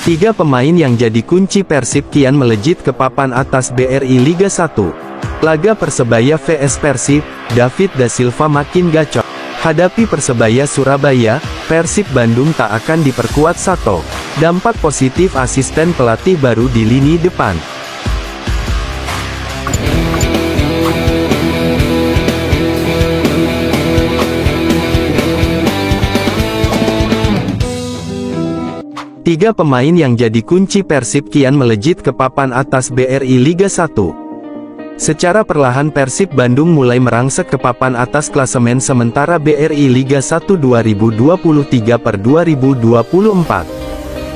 3 pemain yang jadi kunci Persib kian melejit ke papan atas BRI Liga 1. Laga Persebaya vs Persib, David Da Silva makin gacor. Hadapi Persebaya Surabaya, Persib Bandung tak akan diperkuat Sato. Dampak positif asisten pelatih baru di lini depan. Tiga pemain yang jadi kunci Persib kian melejit ke papan atas BRI Liga 1. Secara perlahan Persib Bandung mulai merangsek ke papan atas klasemen sementara BRI Liga 1 2023/2024.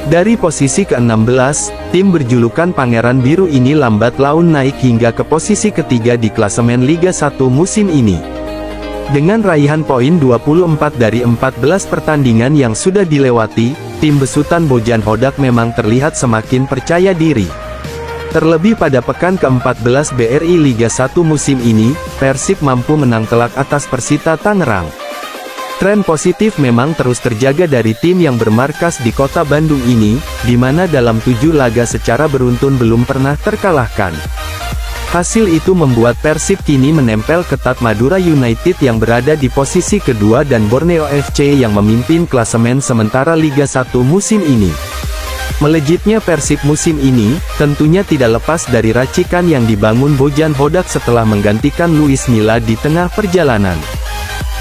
Dari posisi ke-16, tim berjulukan Pangeran Biru ini lambat laun naik hingga ke posisi ketiga di klasemen Liga 1 musim ini. Dengan raihan poin 24 dari 14 pertandingan yang sudah dilewati, tim besutan Bojan Hodak memang terlihat semakin percaya diri. Terlebih pada pekan ke-14 BRI Liga 1 musim ini, Persib mampu menang telak atas Persita Tangerang. Tren positif memang terus terjaga dari tim yang bermarkas di kota Bandung ini, di mana dalam 7 laga secara beruntun belum pernah terkalahkan. Hasil itu membuat Persib kini menempel ketat Madura United yang berada di posisi kedua dan Borneo FC yang memimpin klasemen sementara Liga 1 musim ini. Melejitnya Persib musim ini, tentunya tidak lepas dari racikan yang dibangun Bojan Hodak setelah menggantikan Luis Milla di tengah perjalanan.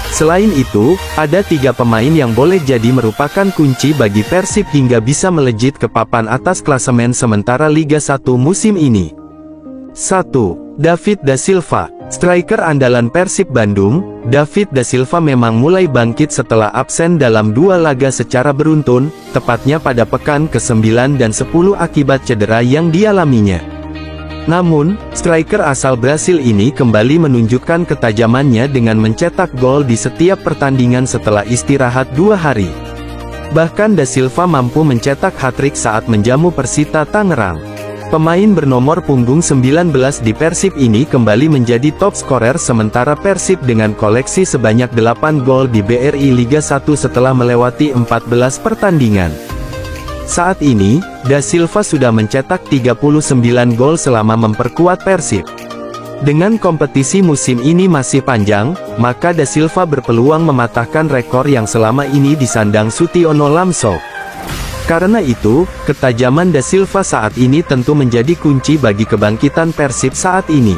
Selain itu, ada 3 pemain yang boleh jadi merupakan kunci bagi Persib hingga bisa melejit ke papan atas klasemen sementara Liga 1 musim ini. 1. David Da Silva, striker andalan Persib Bandung. David Da Silva memang mulai bangkit setelah absen dalam 2 laga secara beruntun, tepatnya pada pekan ke-9 dan 10 akibat cedera yang dialaminya. Namun, striker asal Brasil ini kembali menunjukkan ketajamannya dengan mencetak gol di setiap pertandingan setelah istirahat 2 hari. Bahkan Da Silva mampu mencetak hat-trick saat menjamu Persita Tangerang. Pemain bernomor punggung 19 di Persib ini kembali menjadi top skorer sementara Persib dengan koleksi sebanyak 8 gol di BRI Liga 1 setelah melewati 14 pertandingan. Saat ini, Da Silva sudah mencetak 39 gol selama memperkuat Persib. Dengan kompetisi musim ini masih panjang, maka Da Silva berpeluang mematahkan rekor yang selama ini disandang Sutiono Lamso. Karena itu, ketajaman Da Silva saat ini tentu menjadi kunci bagi kebangkitan Persib saat ini.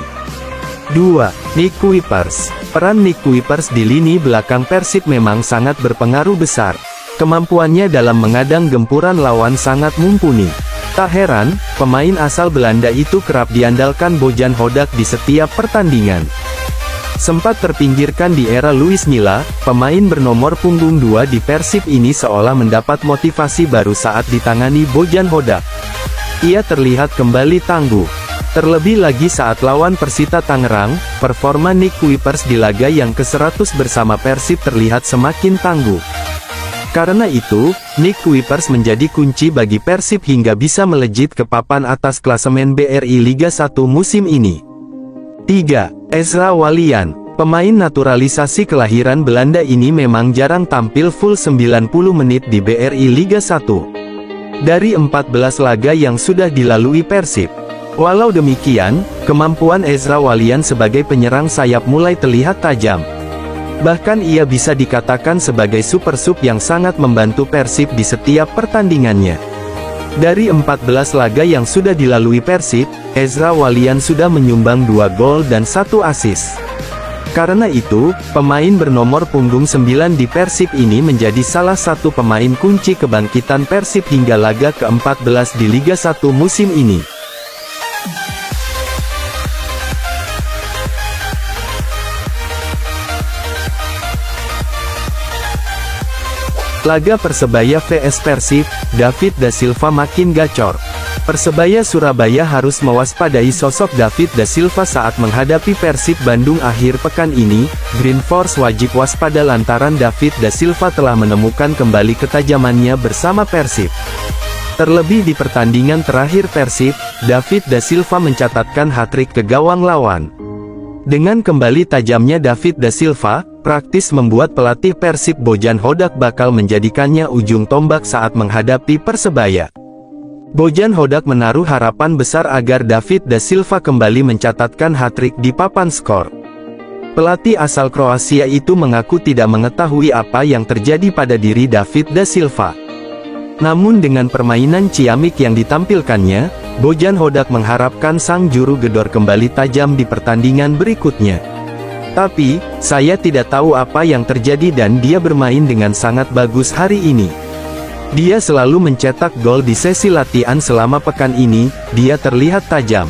2. Nick Kuipers. Peran Nick Kuipers di lini belakang Persib memang sangat berpengaruh besar. Kemampuannya dalam mengadang gempuran lawan sangat mumpuni. Tak heran, pemain asal Belanda itu kerap diandalkan Bojan Hodak di setiap pertandingan. Sempat terpinggirkan di era Luis Milla, pemain bernomor punggung 2 di Persib ini seolah mendapat motivasi baru saat ditangani Bojan Hodak. Ia terlihat kembali tangguh. Terlebih lagi saat lawan Persita Tangerang, performa Nick Kuipers di laga yang ke-100 bersama Persib terlihat semakin tangguh. Karena itu, Nick Kuipers menjadi kunci bagi Persib hingga bisa melejit ke papan atas klasemen BRI Liga 1 musim ini. 3. Ezra Walian. Pemain naturalisasi kelahiran Belanda ini memang jarang tampil full 90 menit di BRI Liga 1. Dari 14 laga yang sudah dilalui Persib. Walau demikian, kemampuan Ezra Walian sebagai penyerang sayap mulai terlihat tajam. Bahkan ia bisa dikatakan sebagai super sub yang sangat membantu Persib di setiap pertandingannya. Dari 14 laga yang sudah dilalui Persib, Ezra Walian sudah menyumbang 2 gol dan 1 assist. Karena itu, pemain bernomor punggung 9 di Persib ini menjadi salah satu pemain kunci kebangkitan Persib hingga laga ke-14 di Liga 1 musim ini. Laga Persebaya vs Persib, David Da Silva makin gacor. Persebaya Surabaya harus mewaspadai sosok David Da Silva saat menghadapi Persib Bandung akhir pekan ini. Green Force wajib waspada lantaran David Da Silva telah menemukan kembali ketajamannya bersama Persib. Terlebih di pertandingan terakhir Persib, David Da Silva mencatatkan hat-trick ke gawang lawan. Dengan kembali tajamnya David Da Silva, praktis membuat pelatih Persib Bojan Hodak bakal menjadikannya ujung tombak saat menghadapi Persebaya. Bojan Hodak menaruh harapan besar agar David da Silva kembali mencatatkan hat-trick di papan skor. Pelatih asal Kroasia itu mengaku tidak mengetahui apa yang terjadi pada diri David da Silva. Namun dengan permainan ciamik yang ditampilkannya, Bojan Hodak mengharapkan sang juru gedor kembali tajam di pertandingan berikutnya. Tapi, saya tidak tahu apa yang terjadi dan dia bermain dengan sangat bagus hari ini. Dia selalu mencetak gol di sesi latihan selama pekan ini, dia terlihat tajam.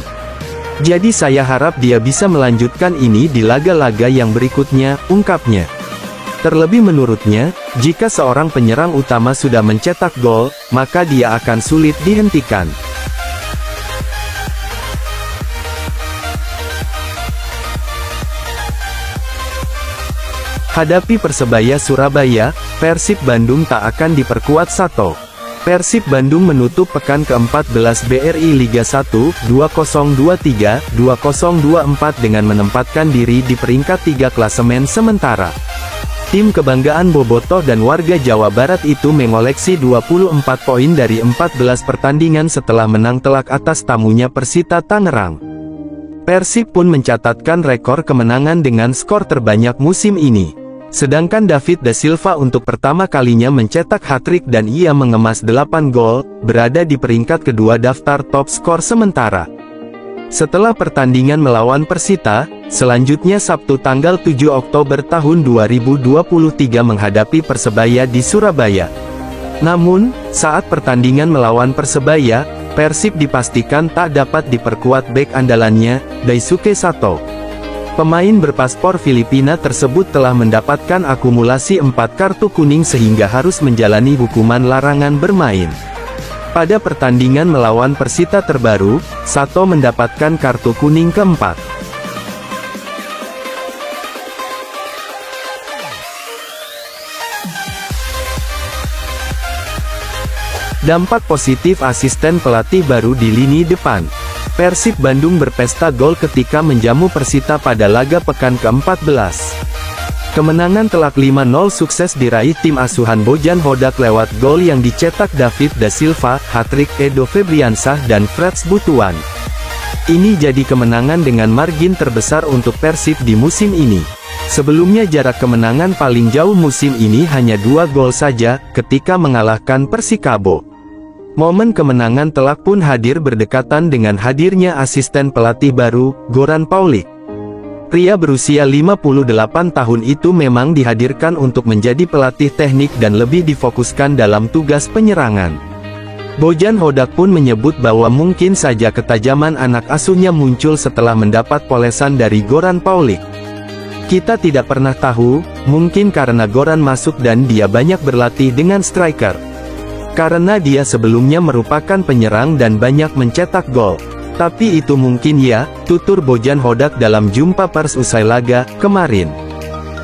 Jadi saya harap dia bisa melanjutkan ini di laga-laga yang berikutnya, ungkapnya. Terlebih menurutnya, jika seorang penyerang utama sudah mencetak gol, maka dia akan sulit dihentikan. Hadapi Persebaya Surabaya, Persib Bandung tak akan diperkuat Sato. Persib Bandung menutup pekan ke-14 BRI Liga 1, 2023-2024 dengan menempatkan diri di peringkat 3 klasemen sementara. Tim kebanggaan Bobotoh dan warga Jawa Barat itu mengoleksi 24 poin dari 14 pertandingan setelah menang telak atas tamunya Persita Tangerang. Persib pun mencatatkan rekor kemenangan dengan skor terbanyak musim ini. Sedangkan David da Silva untuk pertama kalinya mencetak hat-trick dan ia mengemas 8 gol, berada di peringkat kedua daftar top skor sementara. Setelah pertandingan melawan Persita, selanjutnya Sabtu tanggal 7 Oktober tahun 2023 menghadapi Persebaya di Surabaya. Namun, saat pertandingan melawan Persebaya, Persib dipastikan tak dapat diperkuat bek andalannya, Daisuke Sato. Pemain berpaspor Filipina tersebut telah mendapatkan akumulasi 4 kartu kuning sehingga harus menjalani hukuman larangan bermain. Pada pertandingan melawan Persita terbaru, Sato mendapatkan kartu kuning keempat. Dampak positif asisten pelatih baru di lini depan. Persib Bandung berpesta gol ketika menjamu Persita pada laga pekan ke-14. Kemenangan telak 5-0 sukses diraih tim asuhan Bojan Hodak lewat gol yang dicetak David da Silva, hat-trick Edo Febriansah dan Freds Butuan. Ini jadi kemenangan dengan margin terbesar untuk Persib di musim ini. Sebelumnya jarak kemenangan paling jauh musim ini hanya 2 gol saja, ketika mengalahkan Persikabo. Momen kemenangan telak pun hadir berdekatan dengan hadirnya asisten pelatih baru, Goran Paulik. Pria berusia 58 tahun itu memang dihadirkan untuk menjadi pelatih teknik dan lebih difokuskan dalam tugas penyerangan. Bojan Hodak pun menyebut bahwa mungkin saja ketajaman anak asuhnya muncul setelah mendapat polesan dari Goran Paulik. Kita tidak pernah tahu, mungkin karena Goran masuk dan dia banyak berlatih dengan striker. Karena dia sebelumnya merupakan penyerang dan banyak mencetak gol. Tapi itu mungkin ya, tutur Bojan Hodak dalam jumpa pers usai laga kemarin.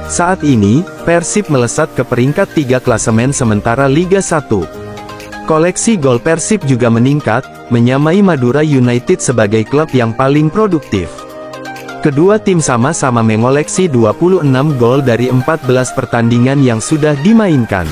Saat ini, Persib melesat ke peringkat 3 klasemen sementara Liga 1. Koleksi gol Persib juga meningkat, menyamai Madura United sebagai klub yang paling produktif. Kedua tim sama-sama mengoleksi 26 gol dari 14 pertandingan yang sudah dimainkan.